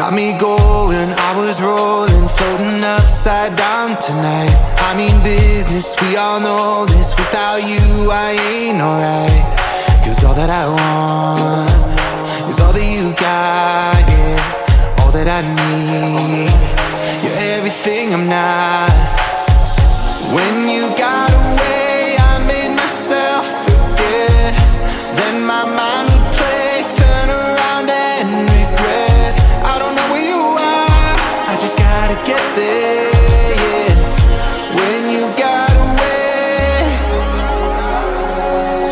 got me going, I was rolling, floating upside down tonight. I mean business, we all know this. Without you, I ain't alright. 'Cause all that I want is all that you got, yeah. All that I need, you're everything I'm not. When you got away, I made myself forget. Then my mind would play, turn around and regret. I don't know where you are, I just gotta get there, yeah. When you got away,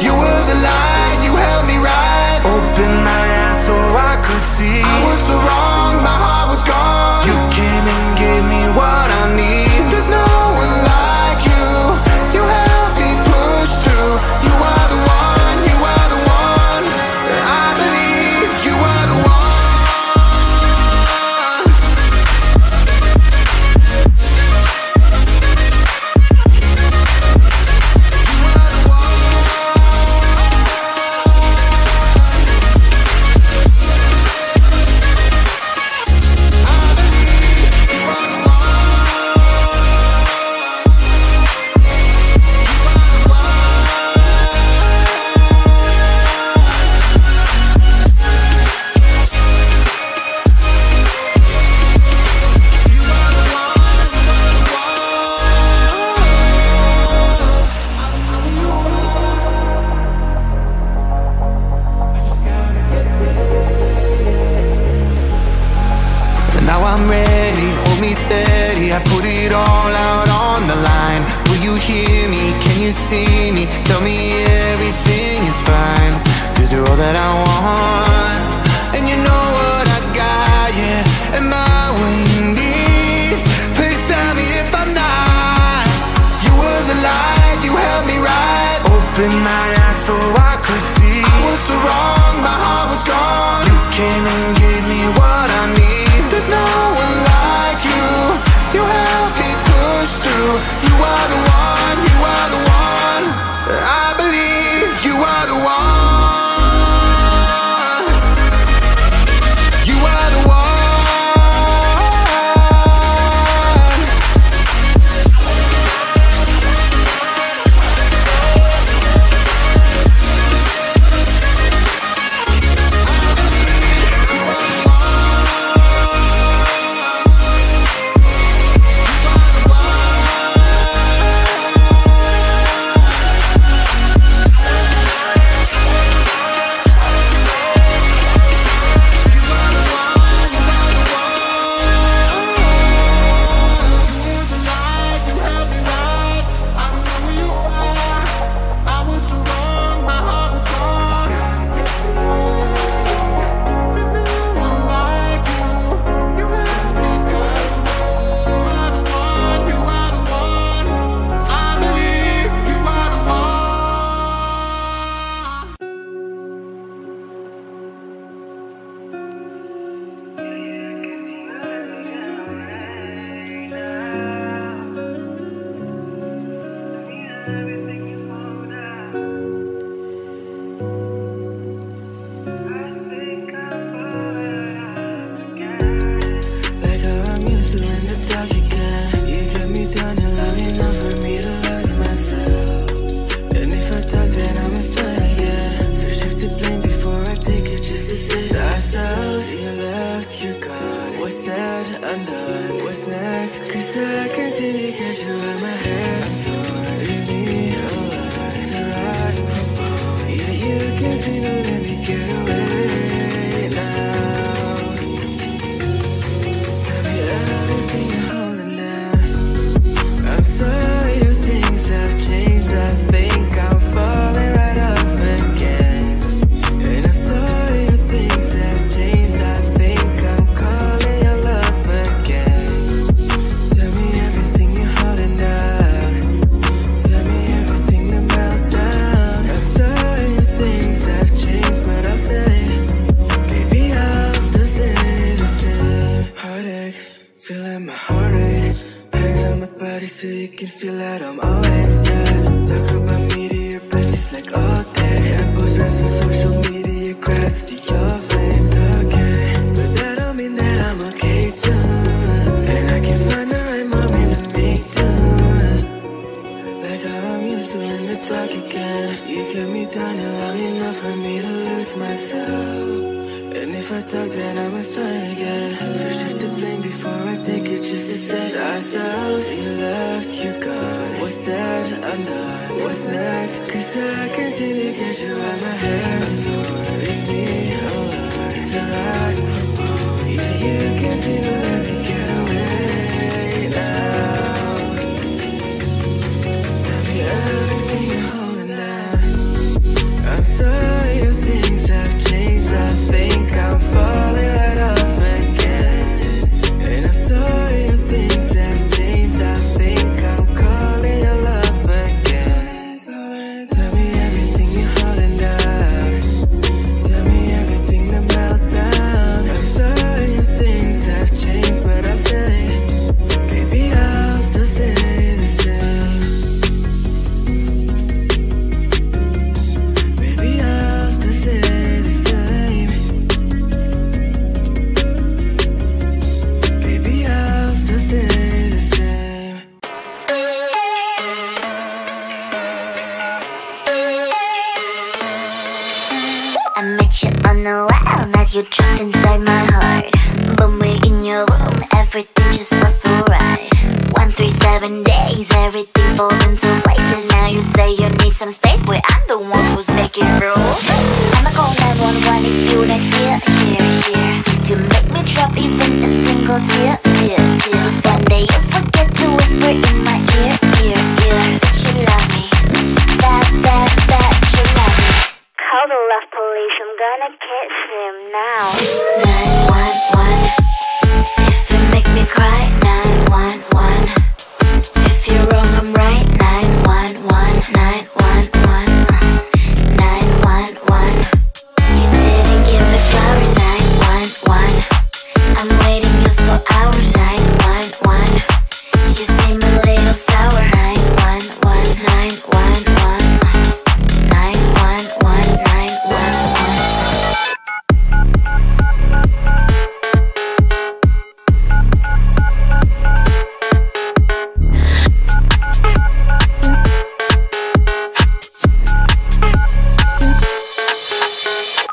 you were the light, you held me right. Open my eyes so I could see. I was so wrong, my heart was gone. You came and gave me what I need. There's no one like you, you helped me push through. You are the one, you are the one. I believe you are the one. I'm ready, hold me steady. I put it all out on the line. Will you hear me? Can you see me? Tell me everything is fine. 'Cause you're all that I want, and you know what I got, yeah. Am I what you need? Please tell me if I'm not. You were the light, you held me right. Open my eyes so I could see. I was so wrong, my heart was gone. You came and gave me what I need. There's no one like you, you helped me push through. You are the one, you are the one. I believe you are the one. You are the one. so you can feel that I'm always there. Talk about me to your besties like all day, and post ads on social media, grabs to your face, okay. But that don't mean that I'm a with myself. And if I talk, then I must try again. So shift the blame before I take it, just to save ourselves. You left, you're gone. What's said, undone. What's next? Cause I can't seem to get you out my head. I'm torn, leave me alone. To ride from home. Even you can't seem to let me get away now. Tell me everything you're holding down. I'm sorry if things have changed. I think I'm falling right off again. And I'm sorry if things have changed. I think I'm calling your love again. Tell me everything you're holding down. Tell me everything to melt down. I'm sorry if things have changed, but I'll stay. Baby, I'll still stay the same. Baby, I'll still stay the same. Baby, I'll still stay the same. I met you on the wild, now you're trapped inside my heart. But we're in your room, everything just feels so right. 137 days, everything falls into places. Now you say you need some space, but I'm the one who's making rules. I'ma call 911 if you're not here. You make me drop even a single tear. One day you forget to whisper in my ear. That you love me, that you love me. Call the love police, I'm gonna kiss him now. 911, if you make me cry. 911, if you're wrong, I'm right. 911, 911, 911. You didn't give me flowers. 911, I'm waiting you for hours. 911, you seem a little sour. 911, 911, 911, 911.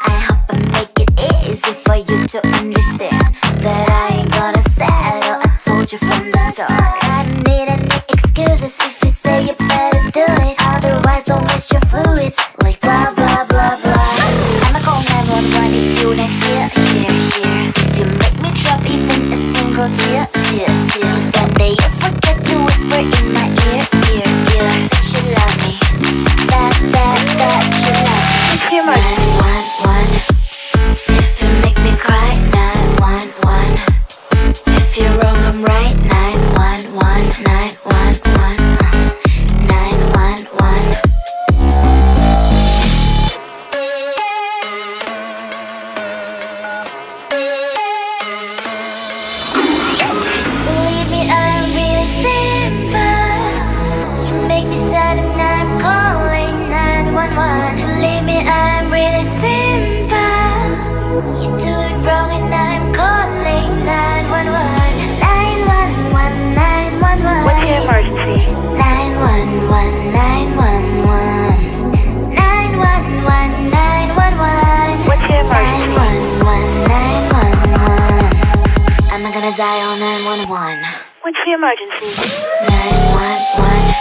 I hope I make it easy for you to understand that I ain't gonna settle. I told you from the start. I don't need any excuses if you say you better do it. Otherwise, don't waste your fluids like blah blah blah blah. I'ma call 911 if you're not here. You make me drop even a single tear. One day you forget to whisper in my ear. That you love me, that you love me. 911, if you make me cry. 911, if you're wrong, I'm right. 911, 911, 911. Believe me, I'm really simple. You make me sad and I'm calling 911. Believe me, I'm really simple. You do it wrong and I'm calling 911. 911, 911. What's your emergency? 911, 911. 911, 911. What's your emergency? 911, 911. I'm not gonna die on 911. What's your emergency? 911,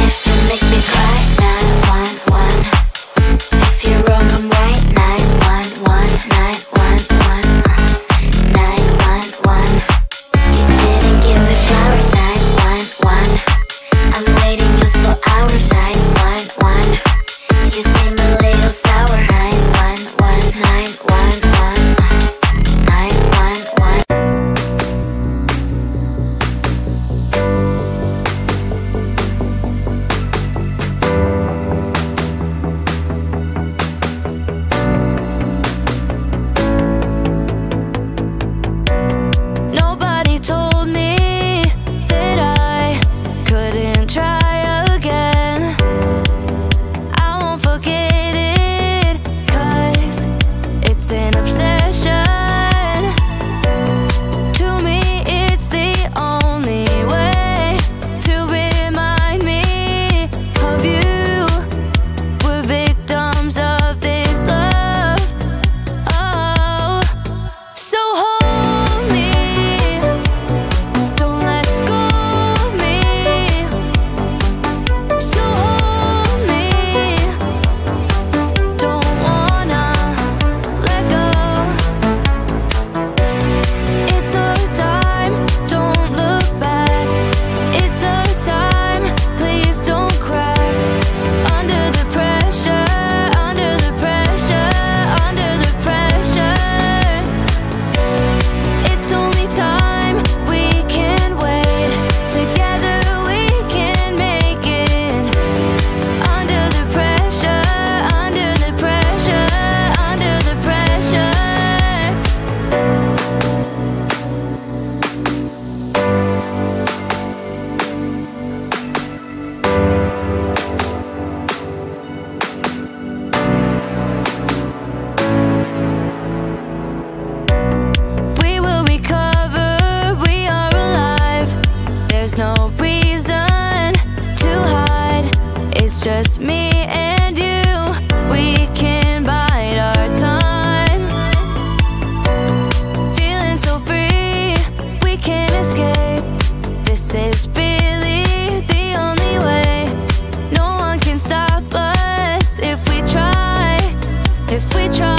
if you make me cry. 911, if you're wrong, I'm right. 911, 911, 911. You didn't give me flowers. 911, I'm waiting you for hours. 911, you seem a little sour. 911, 911, 911. If we try